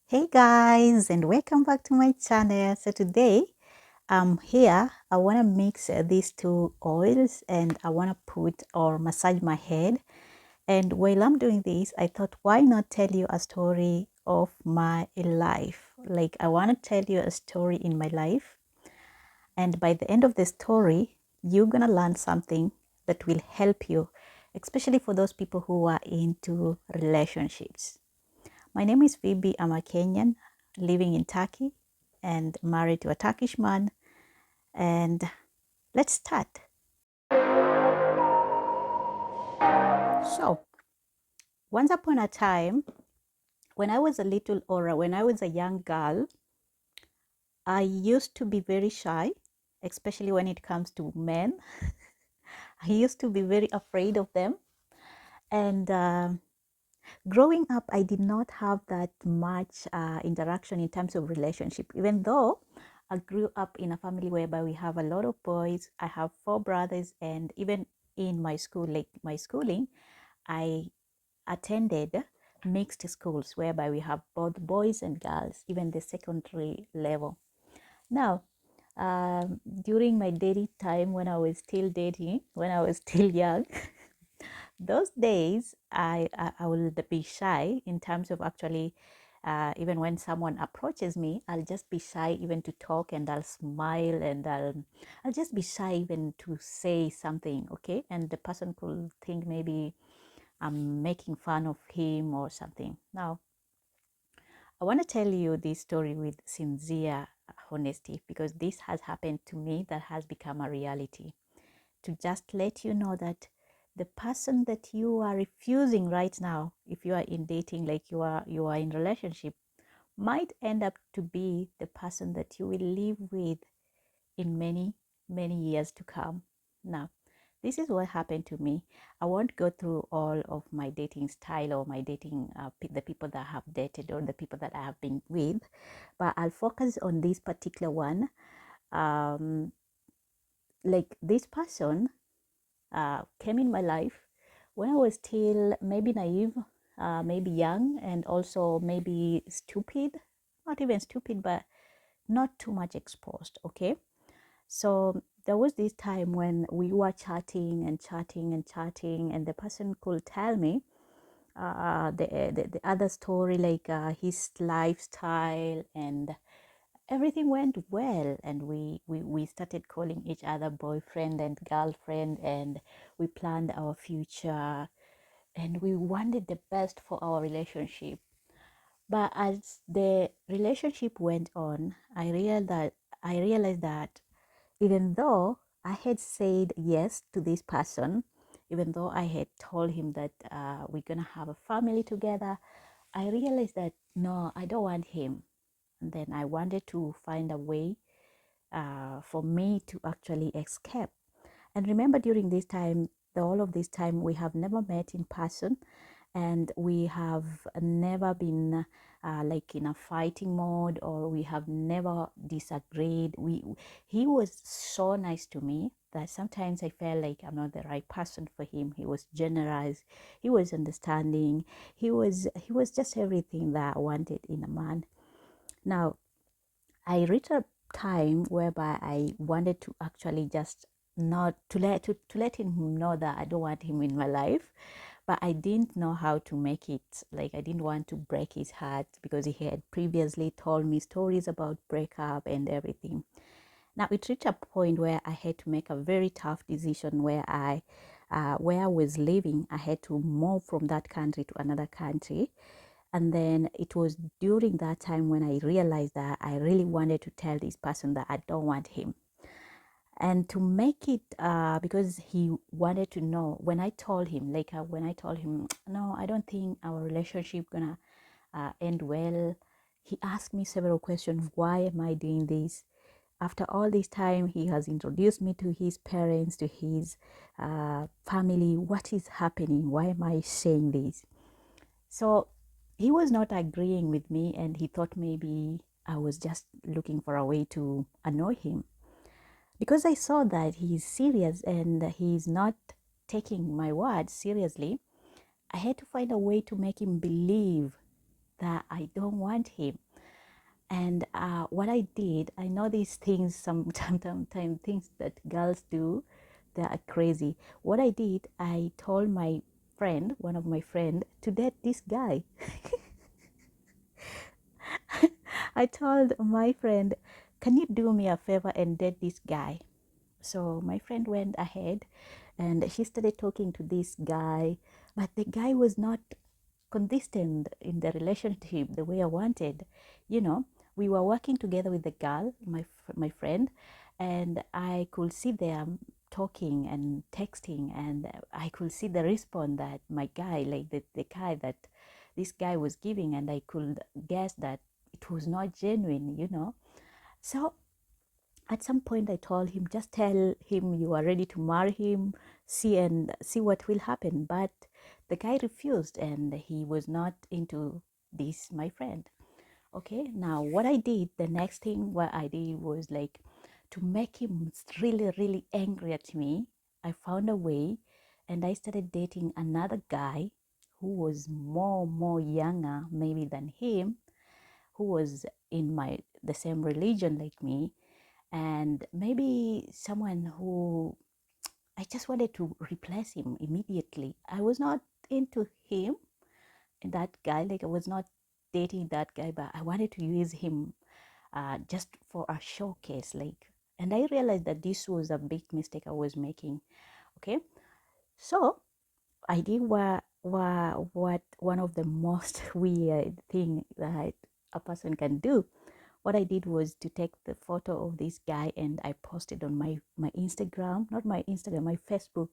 Hey guys, and welcome back to my channel. So today I'm here. I want to mix these two oils and I want to put or massage my head. And while I'm doing this, I thought, why not tell you a story of my life? Like, I want to tell you a story in my life. And by the end of the story, you're going to learn something that will help you, especially for those people who are into relationships. My name is Phoebe. I'm a Kenyan living in Turkey and married to a Turkish man. And let's start. So, once upon a time, when I was a little or when I was a young girl, I used to be very shy, especially when it comes to men. I used to be very afraid of them. And growing up, I did not have that much interaction in terms of relationship, even though I grew up in a family whereby we have a lot of boys. I have four brothers, and even in my school, like my schooling, I attended mixed schools whereby we have both boys and girls, even the secondary level. Now, during my dating time, when I was still dating, when I was still young, those days I will be shy in terms of actually even when someone approaches me, I'll just be shy even to talk, and I'll smile, and I'll just be shy even to say something, okay? And the person could think maybe I'm making fun of him or something. Now, I want to tell you this story with sincere honesty because this has happened to me that has become a reality. To just let you know that the person that you are refusing right now, if you are in dating, like you are in relationship, might end up to be the person that you will live with in many years to come. Now, this is what happened to me. I won't go through all of my dating style or my dating the people that I have dated or the people that I have been with, but I'll focus on this particular one. um, like this person came in my life when I was still maybe naive, maybe young, and also maybe stupid. Not even stupid, but not too much exposed. Okay. So there was this time when we were chatting and chatting and chatting, and the person could tell me the other story, like his lifestyle, and everything went well, and we started calling each other boyfriend and girlfriend, and we planned our future, and we wanted the best for our relationship. But as the relationship went on, I realized that even though I had said yes to this person, even though I had told him that we're gonna have a family together, I realized that no, I don't want him. And then I wanted to find a way for me to actually escape. And remember, during this time, all of this time, we have never met in person, and we have never been like in a fighting mode, or we have never disagreed. He was so nice to me that sometimes I felt like I'm not the right person for him. He was generous, he was understanding, he was just everything that I wanted in a man. Now, I reached a time whereby I wanted to actually just not to let him know that I don't want him in my life, but I didn't know how to make it. Like, I didn't want to break his heart because he had previously told me stories about breakup and everything. Now it reached a point where I had to make a very tough decision where I was living. I had to move from that country to another country. And then it was during that time when I realized that I really wanted to tell this person that I don't want him. And to make it, because he wanted to know, when I told him, no, I don't think our relationship gonna end well. He asked me several questions. Why am I doing this? After all this time, he has introduced me to his parents, to his family. What is happening? Why am I saying this? So he was not agreeing with me, and he thought maybe I was just looking for a way to annoy him. Because I saw that he's serious and he's not taking my words seriously, I had to find a way to make him believe that I don't want him. And what I did, I know these things, sometimes things that girls do, they are crazy. What I did, I told my friend, one of my friend, to date this guy. I told my friend, can you do me a favor and date this guy? So my friend went ahead and she started talking to this guy, but the guy was not consistent in the relationship the way I wanted. You know, we were working together with the girl, my friend, and I could see them talking and texting, and I could see the response that my guy, like the guy that this guy was giving, and I could guess that it was not genuine, you know. So at some point I told him, just tell him you are ready to marry him, see what will happen. But the guy refused and he was not into this, my friend. Okay, now what I did, the next thing what I did was like to make him really, really angry at me. I found a way and I started dating another guy who was more younger maybe than him, who was in my the same religion like me, and maybe someone who I just wanted to replace him immediately. I was not into him, that guy, like I was not dating that guy, but I wanted to use him just for a showcase, like. And I realized that this was a big mistake I was making. Okay, so I did what one of the most weird thing that a person can do. What I did was to take the photo of this guy and I posted on my Instagram, not my Instagram, my Facebook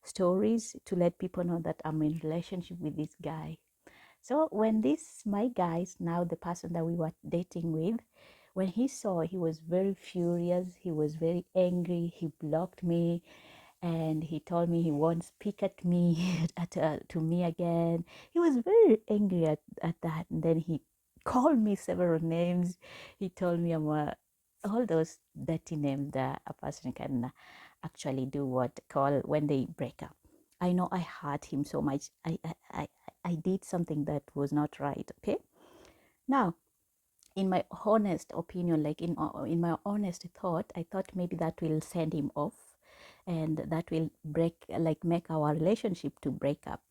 stories, to let people know that I'm in relationship with this guy. So when this my guys, now the person that we were dating with, when he saw, he was very furious, he was very angry, he blocked me, and he told me he won't speak at me to me again. He was very angry at that, and then he called me several names. He told me all those dirty names that a person can actually do what call when they break up. I know I hurt him so much. I did something that was not right. Okay, now in my honest opinion, like in my honest thought, I thought maybe that will send him off and that will make our relationship to break up.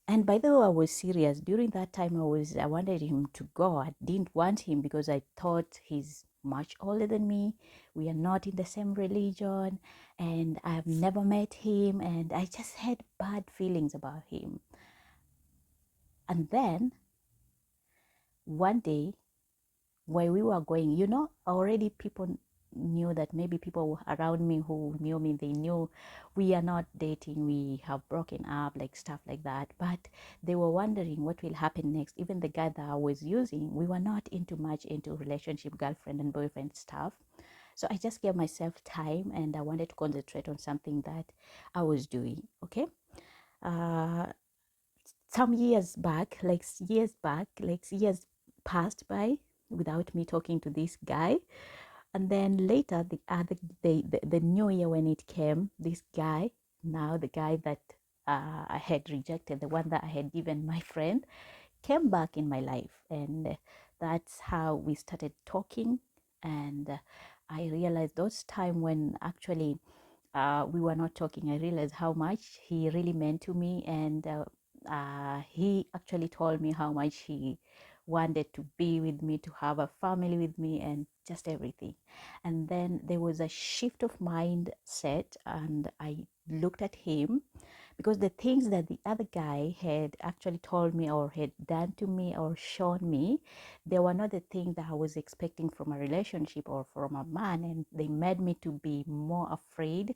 And by the way, I was serious during that time. I wanted him to go. I didn't want him because I thought he's much older than me, we are not in the same religion, and I've never met him, and I just had bad feelings about him. And then one day, where we were going, already people knew that, maybe people around me who knew me, they knew we are not dating, we have broken up, like stuff like that. But they were wondering what will happen next. Even the guy that I was using, we were not much into relationship, girlfriend and boyfriend stuff. So I just gave myself time and I wanted to concentrate on something that I was doing. Okay. uh some years passed by without me talking to this guy. And then later, the new year when it came, this guy, now the guy that I had rejected, the one that I had given my friend, came back in my life. And that's how we started talking. And I realized those time when actually we were not talking, I realized how much he really meant to me. And he actually told me how much he wanted to be with me, to have a family with me, and just everything. And then there was a shift of mindset, and I looked at him, because the things that the other guy had actually told me or had done to me or shown me, they were not the things that I was expecting from a relationship or from a man, and they made me to be more afraid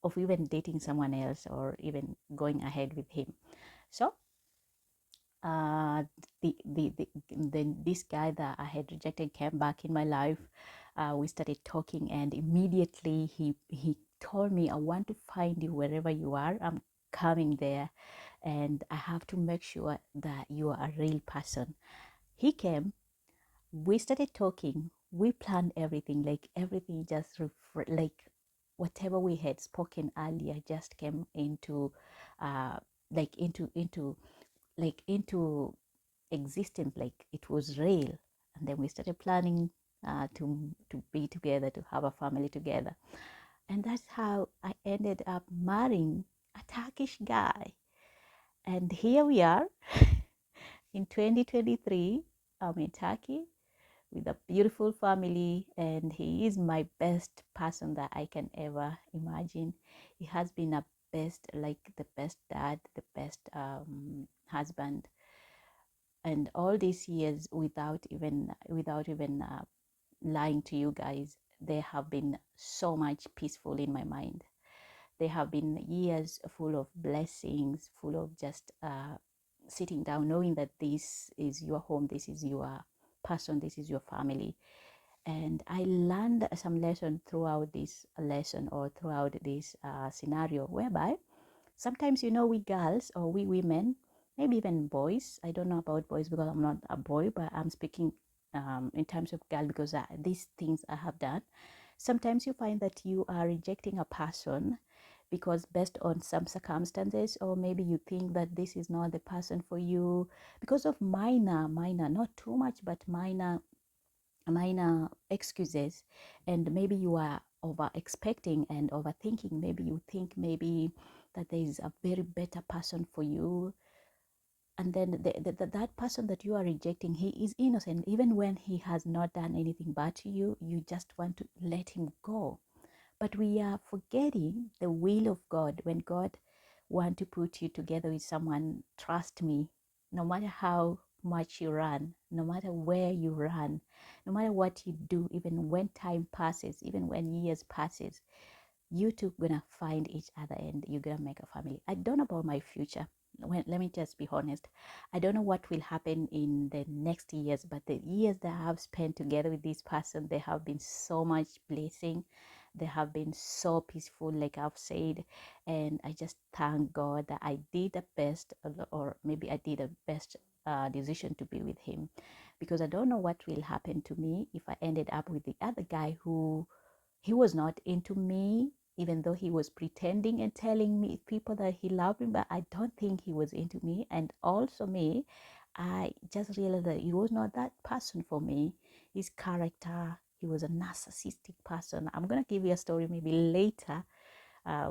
of even dating someone else or even going ahead with him. So uh, then this guy that I had rejected came back in my life. We started talking, and immediately he told me, I want to find you wherever you are. I'm coming there, and I have to make sure that you are a real person. He came, we started talking, we planned everything, like everything just like whatever we had spoken earlier just came into uh like into like into existence, like it was real. And then we started planning to be together, to have a family together. And that's how I ended up marrying a Turkish guy. And here we are in 2023. I'm in Turkey with a beautiful family, and he is my best person that I can ever imagine. He has been a best, like the best dad, the best husband, and all these years, without even lying to you guys, they have been so much peaceful in my mind. They have been years full of blessings, full of just sitting down, knowing that this is your home, this is your person, this is your family. And I learned some lesson throughout this lesson, or throughout this scenario, whereby sometimes, we girls, or we women, maybe even boys, I don't know about boys because I'm not a boy, but I'm speaking in terms of girl, because these things I have done. Sometimes you find that you are rejecting a person because based on some circumstances, or maybe you think that this is not the person for you because of minor, not too much, but minor excuses. And maybe you are over expecting and overthinking. Maybe you think maybe that there is a very better person for you, and then that person that you are rejecting, he is innocent. Even when he has not done anything bad to you, you just want to let him go. But we are forgetting the will of God. When God want to put you together with someone, trust me, no matter how much you run, no matter where you run, no matter what you do, even when time passes, even when years passes, you two gonna find each other and you're gonna make a family. I don't know about my future. Let me just be honest. I don't know what will happen in the next years, but the years that I have spent together with this person, they have been so much blessing. They have been so peaceful, like I've said. And I just thank God that I did the best, or maybe I did the best decision to be with him, because I don't know what will happen to me if I ended up with the other guy who he was not into me, even though he was pretending and telling me people that he loved me, but I don't think he was into me. And also me, I just realized that he was not that person for me. His character, he was a narcissistic person. I'm gonna give you a story maybe later,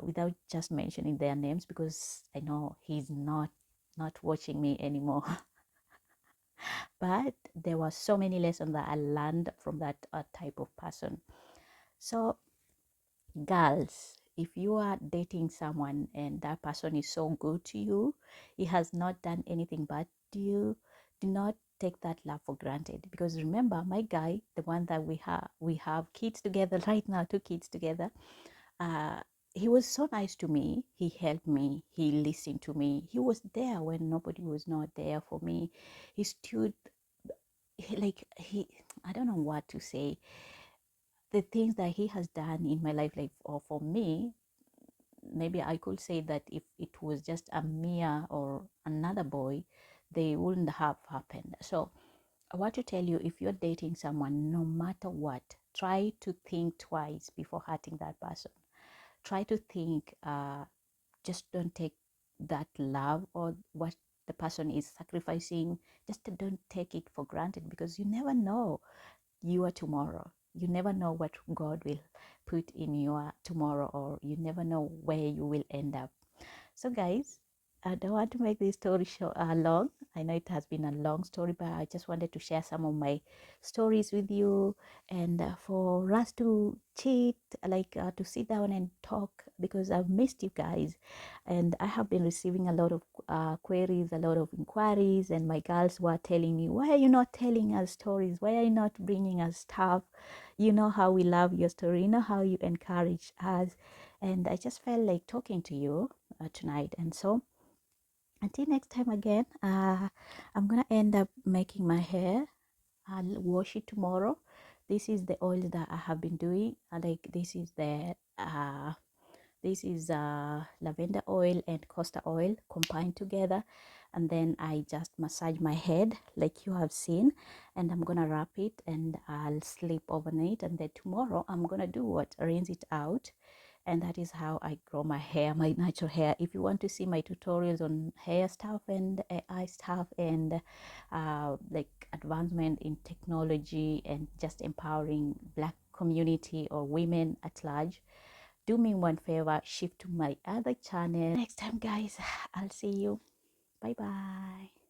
without just mentioning their names, because I know he's not watching me anymore. But there were so many lessons that I learned from that type of person. So girls, if you are dating someone and that person is so good to you, he has not done anything bad to you, do not take that love for granted. Because remember, my guy, the one that we have kids together right now, 2 kids together, uh he was so nice to me. He helped me, he listened to me, he was there when nobody was not there for me. He stood, like he, I don't know what to say, the things that he has done in my life, like, or for me, maybe I could say that if it was just a Mia or another boy, they wouldn't have happened. So I want to tell you, if you're dating someone, no matter what, try to think twice before hurting that person. Try to think, just don't take that love or what the person is sacrificing, just don't take it for granted, because you never know your tomorrow. You never know what God will put in your tomorrow, or you never know where you will end up. So, guys, I don't want to make this story long. I know it has been a long story, but I just wanted to share some of my stories with you, and for us to cheat, like to sit down and talk, because I've missed you guys, and I have been receiving a lot of queries, a lot of inquiries, and my girls were telling me, "Why are you not telling us stories? Why are you not bringing us stuff? You know how we love your story. You know how you encourage us." And I just felt like talking to you tonight. And so until next time again, I'm gonna end up making my hair. I'll wash it tomorrow. This is the oil that I have been doing. Like this is lavender oil and castor oil combined together, and then I just massage my head like you have seen, and I'm gonna wrap it and I'll sleep overnight, and then tomorrow I'm gonna do what, rinse it out, and that is how I grow my hair, my natural hair. If you want to see my tutorials on hair stuff and AI stuff and like advancement in technology and just empowering Black community or women at large, do me one favor, shift to my other channel. Next time, guys, I'll see you. Bye bye.